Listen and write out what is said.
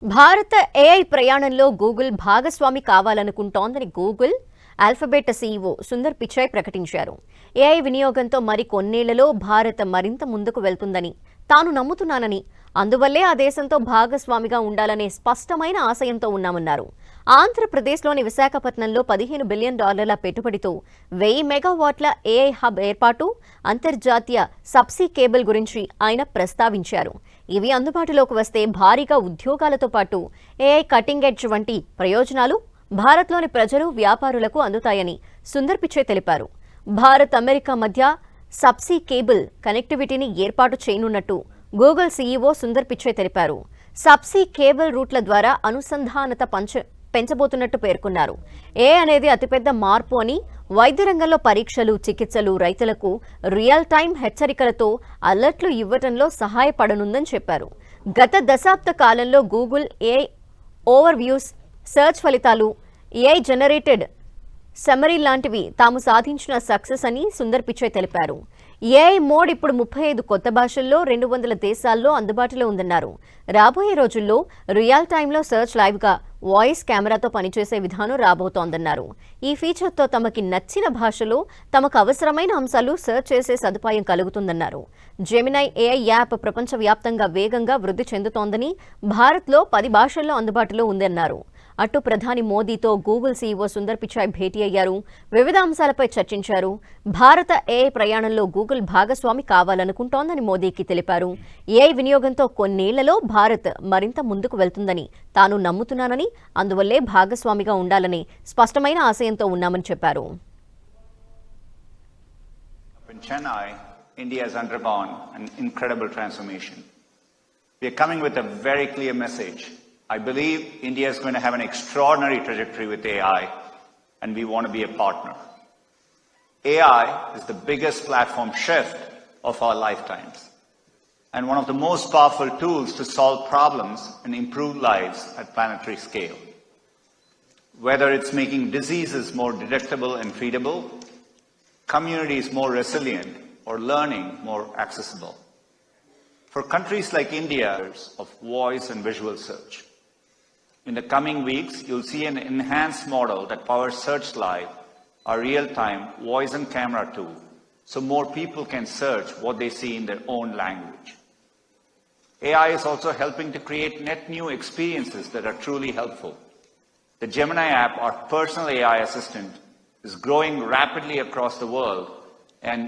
భారత ఏఐ ప్రయాణంలో గూగుల్ భాగస్వామి కావాలనుకుంటోందని Google Alphabet CEO Sundar Pichai ప్రకటించారు. ఏఐ వినియోగంతో మరి కొన్నేళ్లలో భారత్ మరింత ముందుకు వెళ్తుందని తాను నమ్ముతున్నానని, అందువల్లే ఆ దేశంతో భాగస్వామిగా ఉండాలనే స్పష్టమైన ఆశయంతో ఉన్నామన్నారు. ఆంధ్రప్రదేశ్లోని విశాఖపట్నంలో $15 బిలియన్ పెట్టుబడితో 1000 మెగావాట్ల ఏఐ హబ్ ఏర్పాటు, అంతర్జాతీయ సబ్సీ కేబుల్ గురించి ఆయన ప్రస్తావించారు. ఇవి అందుబాటులోకి వస్తే భారీగా ఉద్యోగాలతో పాటు ఏఐ కటింగ్ ఎడ్జ్ వంటి ప్రయోజనాలు భారత్లోని ప్రజలు, వ్యాపారులకు అందుతాయని సుందర్ పిచాయ్ తెలిపారు. భారత్, అమెరికా మధ్య సబ్సీ కేబుల్ కనెక్టివిటీని ఏర్పాటు చేయనున్నట్టు గూగుల్ సీఈఓ సుందర్ పిచాయ్ తెలిపారు. సబ్సీ కేబుల్ రూట్ల ద్వారా అనుసంధానత పెంచబోతున్నట్టు పేర్కొన్నారు. ఏఐ అనేది అతిపెద్ద మార్పు అని, వైద్య రంగంలో పరీక్షలు, చికిత్సలు, రైతులకు రియల్ టైం హెచ్చరికలతో అలర్ట్లు ఇవ్వడంలో సహాయపడనుందని చెప్పారు. గత దశాబ్ద కాలంలో Google AI over views, search ఫలితాలు, ఏఐ జనరేటెడ్ సమరీ లాంటివి తాము సాధించిన సక్సెస్ అని సుందర్ పిచాయ్ తెలిపారు. ఏఐ మోడ్ ఇప్పుడు 35 కొత్త భాషల్లో 200 దేశాల్లో అందుబాటులో ఉందన్నారు. రాబోయే రోజుల్లో రియల్ టైంలో సెర్చ్ లైవ్గా వాయిస్ కెమెరాతో పనిచేసే విధానం రాబోతోందన్నారు. ఈ ఫీచర్తో తమకి నచ్చిన భాషలో తమకు అవసరమైన అంశాలు సెర్చ్ చేసే సదుపాయం కలుగుతుందన్నారు. జెమినై ఏఐ యాప్ ప్రపంచవ్యాప్తంగా వేగంగా వృద్ధి చెందుతోందని, భారత్లో 10 భాషల్లో అందుబాటులో ఉందన్నారు. అటు ప్రధాని మోదీతో గూగుల్ సీఈఓ సుందర్ పిచాయ్ భేటీ అయ్యారు. వివిధ అంశాలపై చర్చించారు. భారత ఏఐ ప్రయాణంలో గూగుల్ భాగస్వామి కావాలనుకుంటోందని మోదీకి తెలిపారు. ఏఐ వినియోగంతో కొన్నేళ్లలో భారత్ మరింత ముందుకు వెళ్తుందని తాను నమ్ముతున్నానని, అందువల్లే భాగస్వామిగా ఉండాలని స్పష్టమైన ఆశయంతో ఉన్నామని చెప్పారు. In Chennai, India has undergone an incredible transformation. We are coming with a very clear message. I believe India is going to have an extraordinary trajectory with AI, and we want to be a partner. AI is the biggest platform shift of our lifetimes, and one of the most powerful tools to solve problems and improve lives at planetary scale. Whether it's making diseases more detectable and treatable, communities more resilient, or learning more accessible. For countries like India, of voice and visual search. In the coming weeks, you'll see an enhanced model that powers Search Live, our real-time voice and camera tool, so more people can search what they see in their own language. AI is also helping to create net new experiences that are truly helpful. The Gemini app, our personal AI assistant, is growing rapidly across the world, and